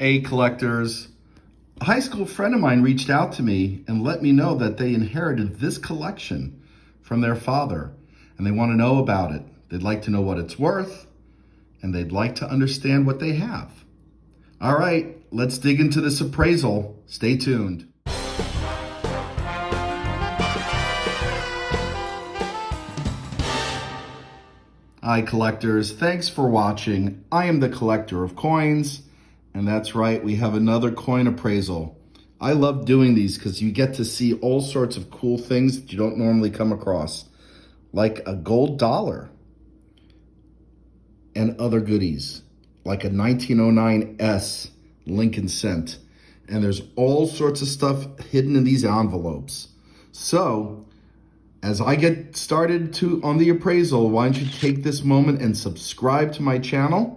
Hey collectors, a high school friend of mine reached out to me and let me know that they inherited this collection from their father and they want to know about it. They'd like to know what it's worth and they'd like to understand what they have. All right, let's dig into this appraisal. Stay tuned. Hi collectors, thanks for watching. I am the collector of coins, and that's right, we have another coin appraisal. I love doing these because you get to see all sorts of cool things that you don't normally come across, like a gold dollar and other goodies, like a 1909 S Lincoln cent. And there's all sorts of stuff hidden in these envelopes. So, as I get started on the appraisal, why don't you take this moment and subscribe to my channel?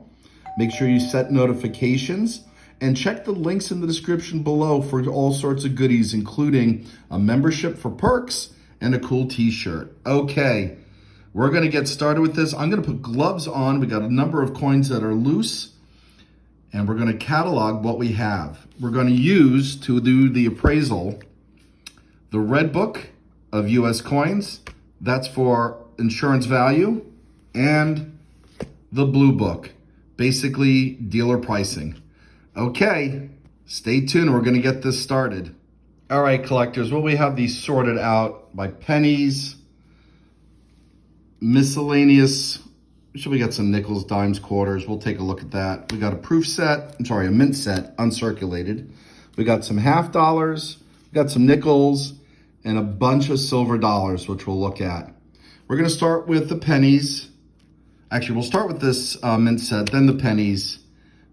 Make sure you set notifications and check the links in the description below for all sorts of goodies, including a membership for perks and a cool t-shirt. Okay, we're gonna get started with this. I'm gonna put gloves on. We got a number of coins that are loose and we're gonna catalog what we have. We're gonna use, to do the appraisal, the red book of US coins, that's for insurance value, and the blue book, basically dealer pricing. Okay, stay tuned, we're gonna get this started. All right, collectors, well, we have these sorted out by pennies, miscellaneous. Should we get some nickels, dimes, quarters? We'll take a look at that. We got a proof set, a mint set, uncirculated. We got some half dollars, we got some nickels, and a bunch of silver dollars, which we'll look at. We're gonna start with the pennies. Actually, we'll start with this mint set, then the pennies,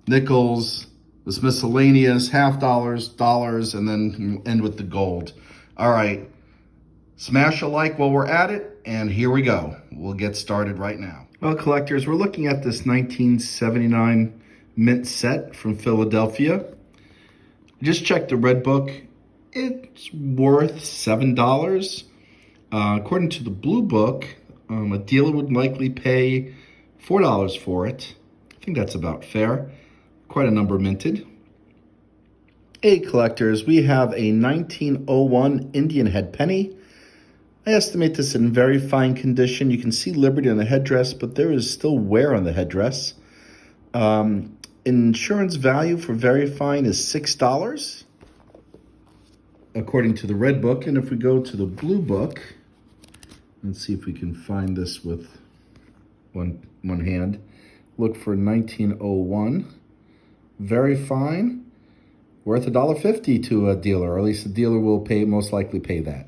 nickels, this miscellaneous, half dollars, dollars, and then end with the gold. All right, smash a like while we're at it, and here we go. We'll get started right now. Well, collectors, we're looking at this 1979 mint set from Philadelphia. Just check the red book. It's worth $7. According to the blue book, a dealer would likely pay $4 for it. I think that's about fair. Quite a number minted. Hey collectors, we have a 1901 Indian head penny. I estimate this in very fine condition. You can see Liberty on the headdress, but there is still wear on the headdress. Insurance value for very fine is $6. According to the red book. And if we go to the blue book, let's see if we can find this with one hand. Look for 1901. Very fine. Worth $1.50 to a dealer, or at least the dealer will most likely pay that.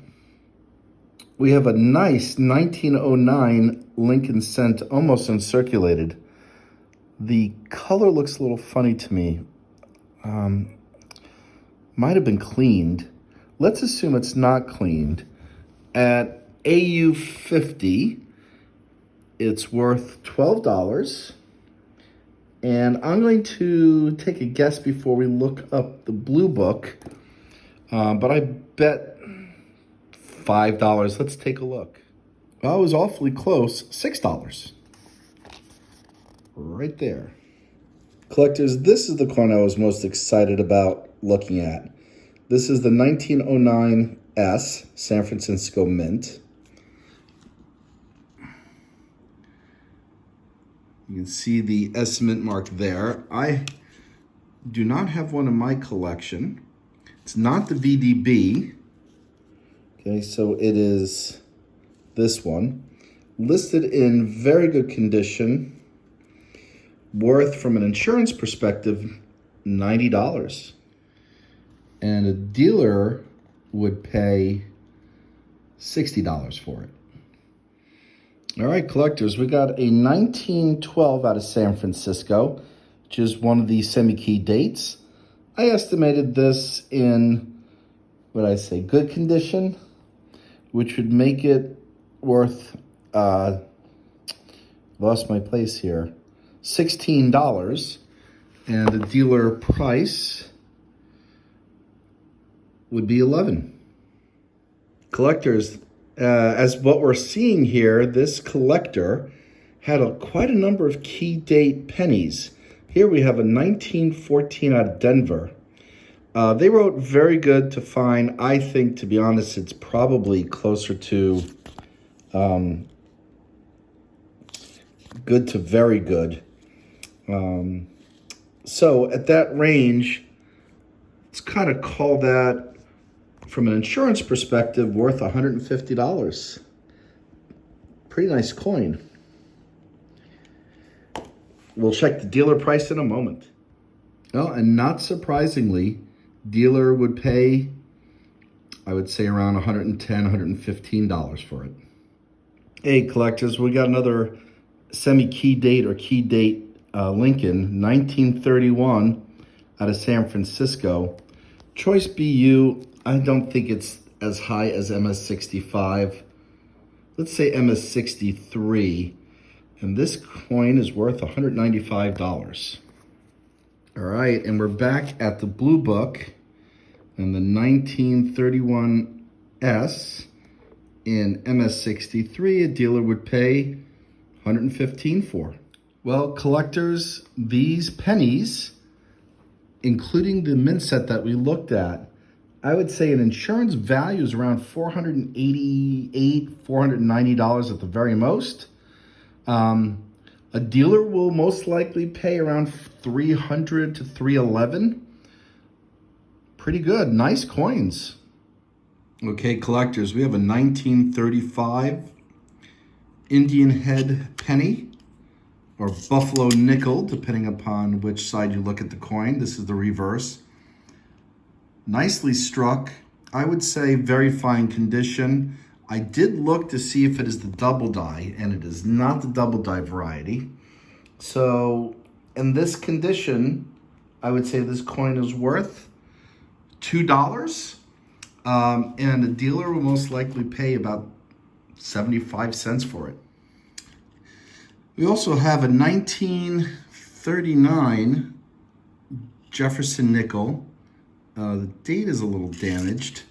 We have a nice 1909 Lincoln cent, almost uncirculated. The color looks a little funny to me. Might have been cleaned. Let's assume it's not cleaned. At AU 50, it's worth $12. And I'm going to take a guess before we look up the blue book. But I bet $5. Let's take a look. Well, it was awfully close. $6. Right there. Collectors, this is the coin I was most excited about looking at. This is the 1909 S San Francisco Mint. You can see the S Mint mark there. I do not have one in my collection. It's not the VDB. Okay, so it is this one. Listed in very good condition. Worth, from an insurance perspective, $90. And a dealer would pay $60 for it. All right, collectors, we got a 1912 out of San Francisco, which is one of the semi-key dates. I estimated this in, good condition, which would make it worth, lost my place here, $16. And the dealer price would be $11. Collectors, as what we're seeing here, this collector had quite a number of key date pennies. Here we have a 1914 out of Denver. They wrote very good to fine. I think, to be honest, it's probably closer to good to very good. So at that range, let's kind of call that, from an insurance perspective, worth $150. Pretty nice coin. We'll check the dealer price in a moment. Well, and not surprisingly, dealer would pay, I would say, around $110, $115 for it. Hey, collectors, we got another semi-key date or key date Lincoln, 1931, out of San Francisco. Choice BU, I don't think it's as high as MS65. Let's say MS63. And this coin is worth $195. All right, and we're back at the blue book and the 1931S in MS63, a dealer would pay $115 for. Well, collectors, these pennies, including the mint set that we looked at, I would say an insurance value is around $488, $490 at the very most. A dealer will most likely pay around $300 to $311. Pretty good, nice coins. Okay, collectors, we have a 1935 Indian head penny or buffalo nickel, depending upon which side you look at the coin. This is the reverse. Nicely struck. I would say very fine condition. I did look to see if it is the double die, and it is not the double die variety. So in this condition, I would say this coin is worth $2. And a dealer will most likely pay about 75 cents for it. We also have a 1939 Jefferson nickel. The date is a little damaged.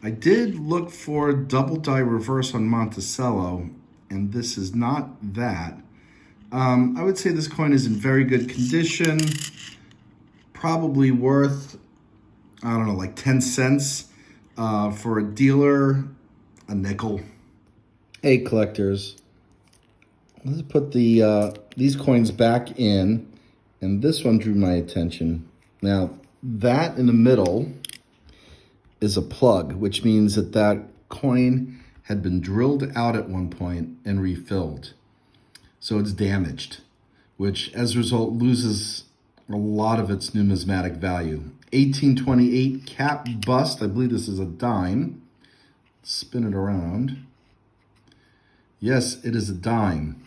I did look for double die reverse on Monticello, and this is not that. I would say this coin is in very good condition, probably worth, I don't know, like 10 cents. For a dealer, a nickel. Hey, collectors, let's put these coins back in, and this one drew my attention. Now, that in the middle is a plug, which means that that coin had been drilled out at one point and refilled. So it's damaged, which as a result loses a lot of its numismatic value. 1828 cap bust. I believe this is a dime. Spin it around. Yes, it is a dime.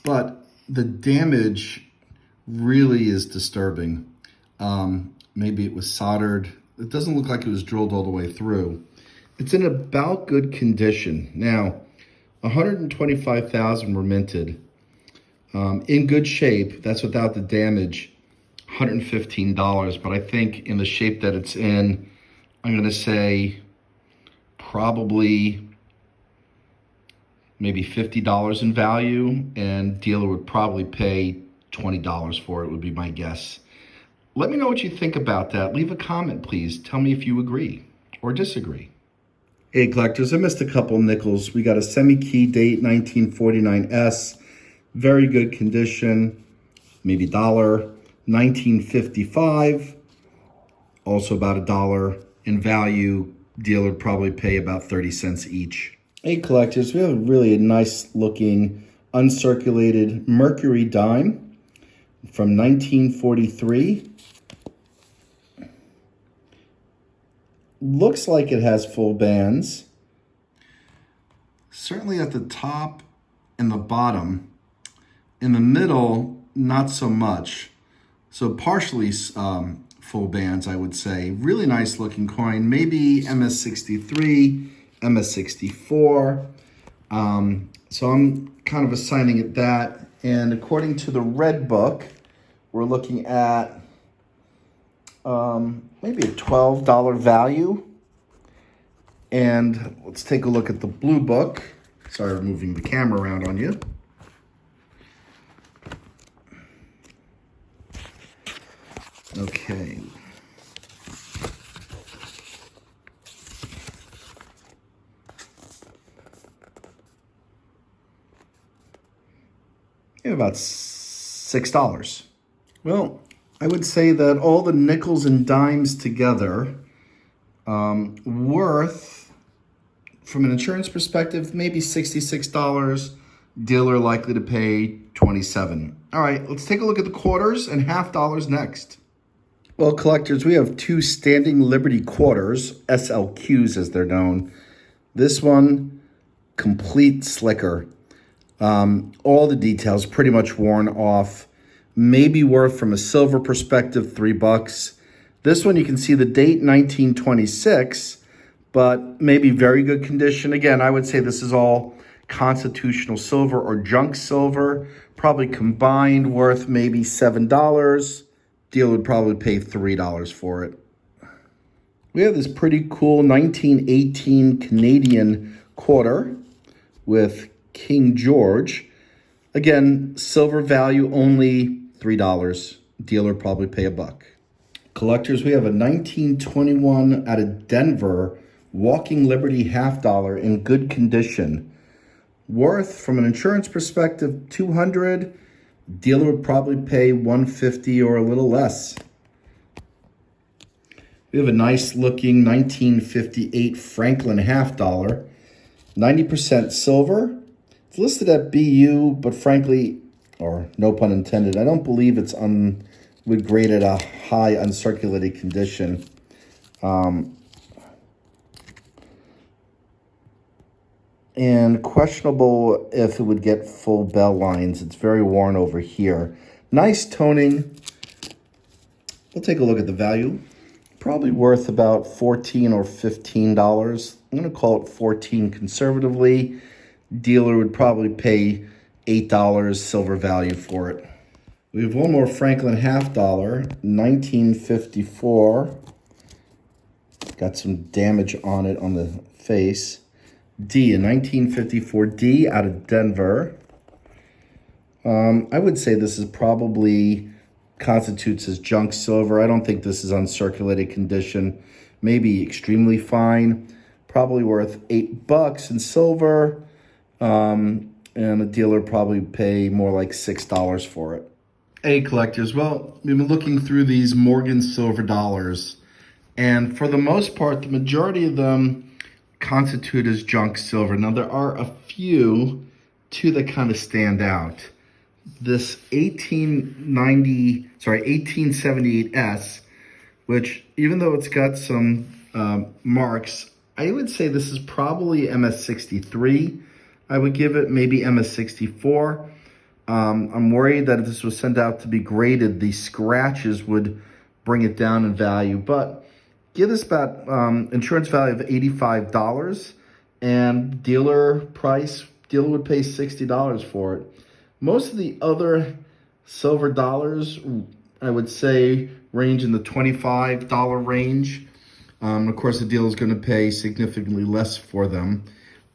But the damage really is disturbing. Maybe it was soldered. It doesn't look like it was drilled all the way through. It's in about good condition. Now, 125,000 were minted. In good shape, that's without the damage, $115. But I think in the shape that it's in, I'm going to say probably maybe $50 in value, and dealer would probably pay $20 for it, would be my guess. Let me know what you think about that. Leave a comment, please. Tell me if you agree or disagree. Hey, collectors, I missed a couple nickels. We got a semi-key date, 1949S. Very good condition, maybe $1. 1955, also about $1 in value. Dealer would probably pay about 30 cents each. Hey, collectors, we have really a nice looking uncirculated Mercury dime from 1943. Looks like it has full bands. Certainly at the top and the bottom. In the middle, not so much. So partially full bands, I would say. Really nice looking coin. Maybe MS63, MS64. So I'm kind of assigning it that. And according to the red book, we're looking at maybe a $12 value. And let's take a look at the blue book. Sorry for moving the camera around on you. Okay. Yeah, about $6. Well, I would say that all the nickels and dimes together, worth, from an insurance perspective, maybe $66. Dealer likely to pay $27. All right, let's take a look at the quarters and half dollars next. Well, collectors, we have two standing Liberty quarters, SLQs as they're known. This one, complete slicker. All the details pretty much worn off. Maybe worth, from a silver perspective, $3. This one, you can see the date 1926, but maybe very good condition. Again, I would say this is all constitutional silver or junk silver, probably combined, worth maybe $7. Dealer would probably pay $3 for it. We have this pretty cool 1918 Canadian quarter with King George. Again, silver value only $3. Dealer probably pay $1. Collectors, we have a 1921 out of Denver Walking Liberty half dollar in good condition. Worth, from an insurance perspective, $200. Dealer would probably pay $150 or a little less. We have a nice looking 1958 Franklin half dollar, 90% silver. It's listed at BU, but frankly, or no pun intended, I don't believe it's would grade at a high uncirculated condition. And questionable if it would get full bell lines. It's very worn over here. Nice toning. We'll take a look at the value. Probably worth about $14 or $15. I'm going to call it $14 conservatively. Dealer would probably pay $8 silver value for it. We have one more Franklin half dollar, 1954. Got some damage on it on the face. D, a 1954 D out of Denver. I would say this is probably constitutes as junk silver. I don't think this is uncirculated condition. Maybe extremely fine. Probably worth $8 in silver. And a dealer probably pay more like $6 for it. Hey collectors, well, we've been looking through these Morgan silver dollars, and for the most part, the majority of them constitute as junk silver. Now there are a few, two that kind of stand out. This 1878S, which even though it's got some marks, I would say this is probably MS63. I would give it maybe MS64. I'm worried that if this was sent out to be graded, the scratches would bring it down in value, but give this about insurance value of $85, and dealer would pay $60 for it. Most of the other silver dollars, I would say, range in the $25 range. Of course, the dealer is going to pay significantly less for them.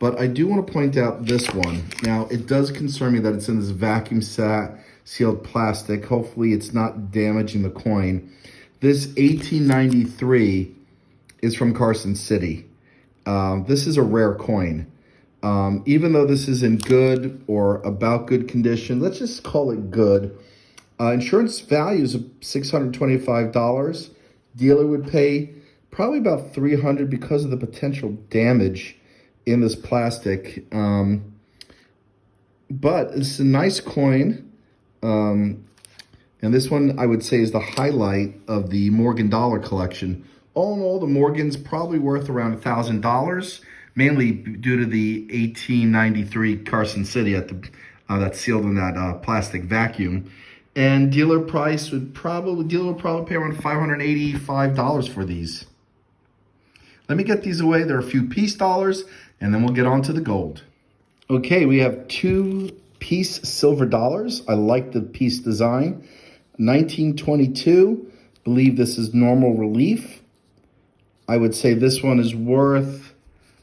But I do want to point out this one. Now, it does concern me that it's in this vacuum sealed plastic. Hopefully, it's not damaging the coin. This 1893 is from Carson City. This is a rare coin. Even though this is in good or about good condition, let's just call it good. Insurance value is $625. Dealer would pay probably about $300 because of the potential damage in this plastic. But it's a nice coin. And this one, I would say, is the highlight of the Morgan dollar collection. All in all, the Morgan's probably worth around $1,000, mainly due to the 1893 Carson City at the that's sealed in that plastic vacuum. And dealer would probably pay around $585 for these. Let me get these away. There are a few piece dollars, and then we'll get on to the gold. Okay, we have two piece silver dollars. I like the piece design. 1922, believe this is normal relief. I would say this one is worth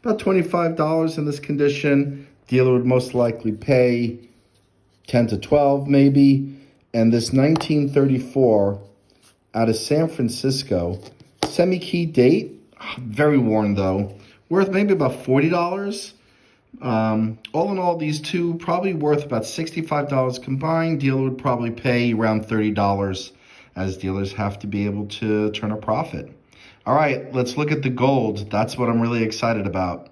about $25 in this condition. Dealer would most likely pay 10 to 12 maybe. And this 1934 out of San Francisco. Semi-key date, very worn though. Worth maybe about $40. All in all, these two probably worth about $65 combined. Dealer would probably pay around $30, as dealers have to be able to turn a profit. All right, let's look at the gold. That's what I'm really excited about.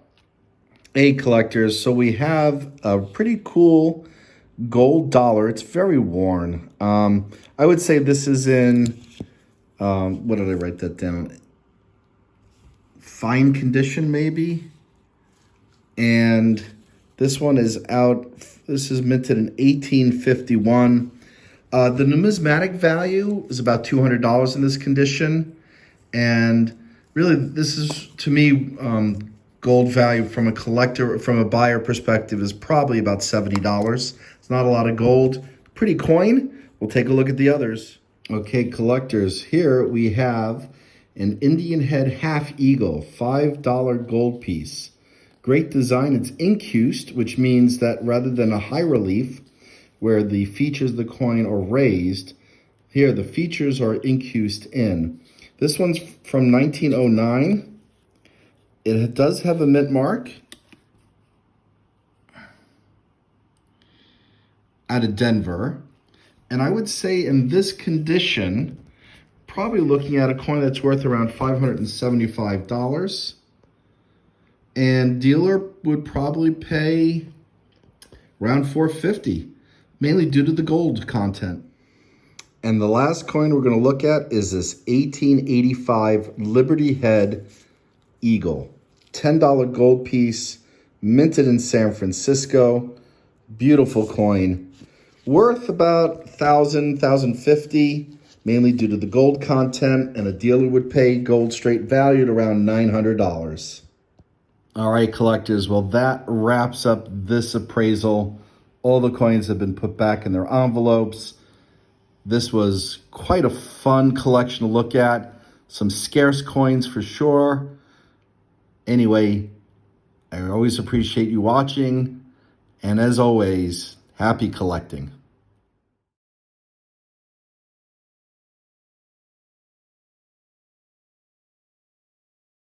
Hey, collectors, so we have a pretty cool gold dollar. It's very worn. I would say this is in, what did I write that down? Fine condition, maybe. And this one is out, this is minted in 1851. The numismatic value is about $200 in this condition. And really, this is, to me, gold value from a collector, from a buyer perspective, is probably about $70. It's not a lot of gold. Pretty coin. We'll take a look at the others. Okay, collectors, here we have an Indian head half eagle, $5 gold piece. Great design. It's incused, which means that rather than a high relief where the features of the coin are raised, here the features are incused in. This one's from 1909. It does have a mint mark out of Denver. And I would say in this condition, probably looking at a coin that's worth around $575. And dealer would probably pay around $450, mainly due to the gold content. And the last coin we're going to look at is this 1885 Liberty Head Eagle. $10 gold piece, minted in San Francisco. Beautiful coin. Worth about $1,000, $1,050, mainly due to the gold content, and a dealer would pay gold straight valued around $900. All right, collectors, well, that wraps up this appraisal. All the coins have been put back in their envelopes. This was quite a fun collection to look at. Some scarce coins for sure. Anyway, I always appreciate you watching. And as always, happy collecting.